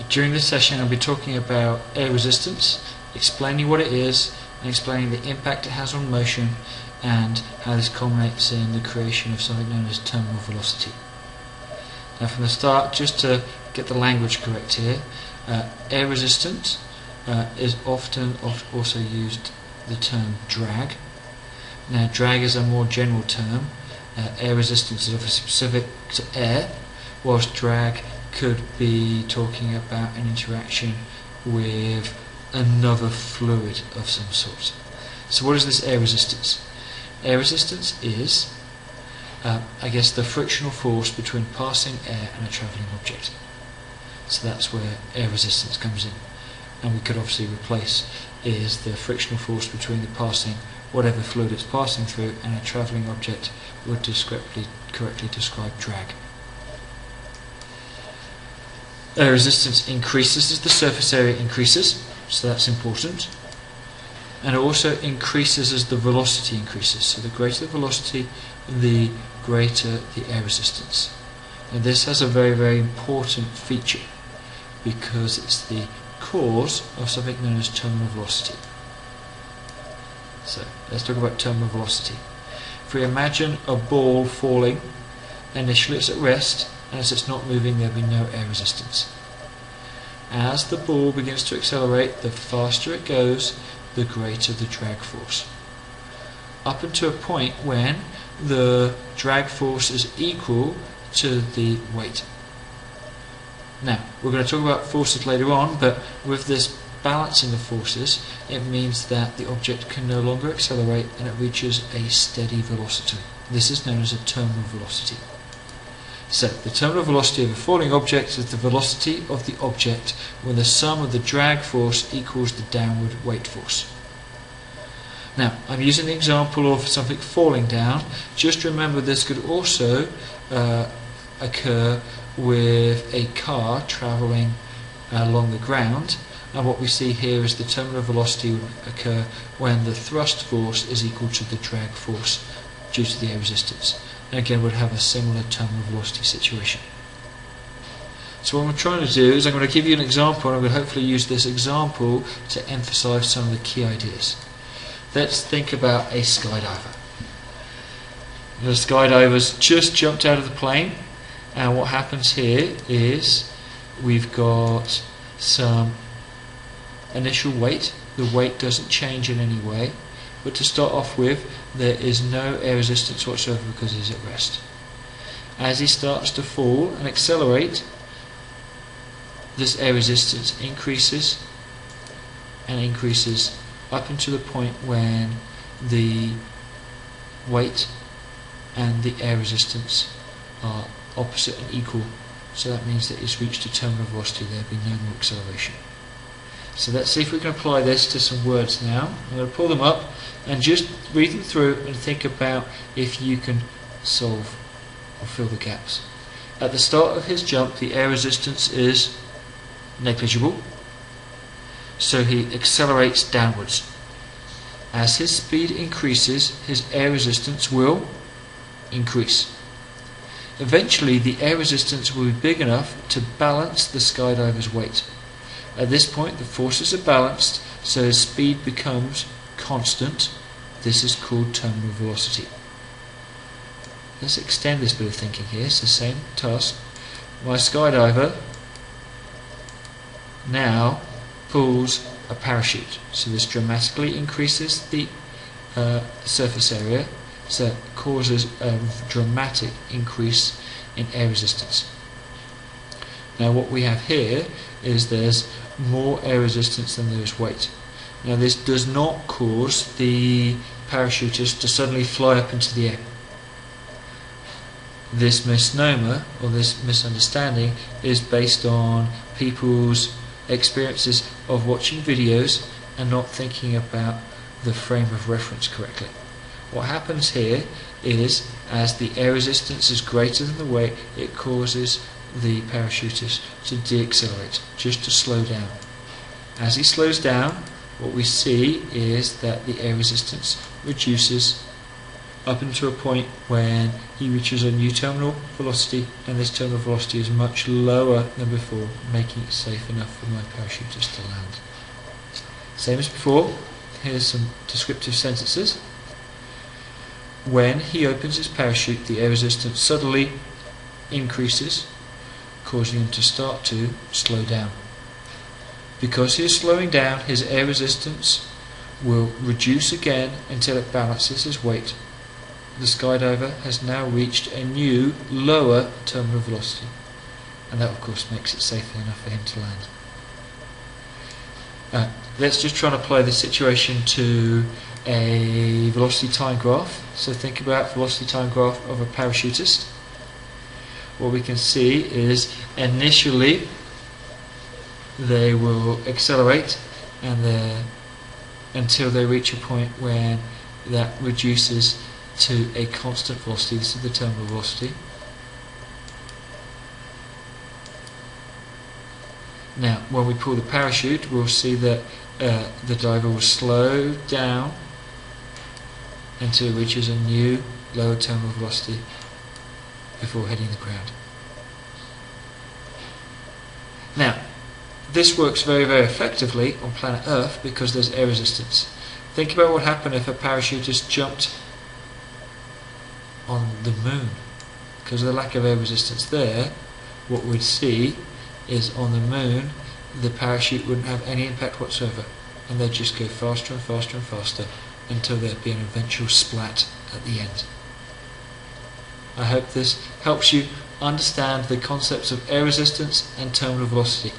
During this session I'll be talking about air resistance, explaining what it is and explaining the impact it has on motion and how this culminates in the creation of something known as terminal velocity. Now from the start, just to get the language correct here, air resistance is often also used the term drag. Now drag is a more general term. Air resistance is obviously specific to air, whilst drag could be talking about an interaction with another fluid of some sort. So what is this air resistance? Air resistance is, I guess, the frictional force between passing air and a travelling object. So that's where air resistance comes in. And we could obviously replace is the frictional force between the passing, whatever fluid it's passing through, and a travelling object would correctly describe drag. Air resistance increases as the surface area increases, so that's important. And it also increases as the velocity increases. So the greater the velocity, the greater the air resistance. And this has a very, very important feature because it's the cause of something known as terminal velocity. So let's talk about terminal velocity. If we imagine a ball falling, initially it's at rest, and as it's not moving there'll be no air resistance. As the ball begins to accelerate, the faster it goes, the greater the drag force. Up until a point when the drag force is equal to the weight. Now, we're going to talk about forces later on, but with this balancing the forces, it means that the object can no longer accelerate and it reaches a steady velocity. This is known as a terminal velocity. So, the terminal velocity of a falling object is the velocity of the object when the sum of the drag force equals the downward weight force. Now, I'm using the example of something falling down. Just remember this could also occur with a car travelling along the ground, and what we see here is the terminal velocity would occur when the thrust force is equal to the drag force due to the air resistance. And again, would have a similar terminal velocity situation. So what I'm trying to do is I'm going to give you an example, and I'm going to hopefully use this example to emphasize some of the key ideas. Let's think about a skydiver. The skydiver's just jumped out of the plane, and what happens here is we've got some initial weight. The weight doesn't change in any way, but to start off with, there is no air resistance whatsoever because he's at rest. As he starts to fall and accelerate, this air resistance increases and increases up until the point when the weight and the air resistance are opposite and equal. So that means that it's reached a terminal velocity, there'll be no more acceleration. So let's see if we can apply this to some words now. I'm going to pull them up and just read them through and think about if you can solve or fill the gaps. At the start of his jump, the air resistance is negligible, so he accelerates downwards. As his speed increases, his air resistance will increase. Eventually, the air resistance will be big enough to balance the skydiver's weight. At this point, the forces are balanced, so his speed becomes constant. This is called terminal velocity. Let's extend this bit of thinking here. It's the same task. My skydiver now pulls a parachute, so this dramatically increases the surface area, so it causes a dramatic increase in air resistance. Now what we have here is there's more air resistance than there is weight. Now this does not cause the parachutist to suddenly fly up into the air. This misnomer, or this misunderstanding, is based on people's experiences of watching videos and not thinking about the frame of reference correctly. What happens here is, as the air resistance is greater than the weight, it causes the parachutist to deaccelerate, just to slow down. As he slows down, what we see is that the air resistance reduces up until a point when he reaches a new terminal velocity, and this terminal velocity is much lower than before, making it safe enough for my parachutist to land. Same as before, here's some descriptive sentences. When he opens his parachute, the air resistance suddenly increases, causing him to start to slow down. Because he is slowing down, his air resistance will reduce again until it balances his weight. The skydiver has now reached a new, lower terminal velocity, and that of course makes it safe enough for him to land. Let's just try and apply this situation to a velocity time graph. So think about velocity time graph of a parachutist. What we can see is initially they will accelerate and until they reach a point where that reduces to a constant velocity. This is the terminal velocity. Now, when we pull the parachute, we'll see that the diver will slow down until it reaches a new lower terminal velocity before hitting the ground. Now, this works very, very effectively on planet Earth because there's air resistance. Think about what happened if a parachutist jumped on the moon. Because of the lack of air resistance there, what we'd see is on the moon the parachute wouldn't have any impact whatsoever, and they'd just go faster and faster and faster until there'd be an eventual splat at the end. I hope this helps you understand the concepts of air resistance and terminal velocity.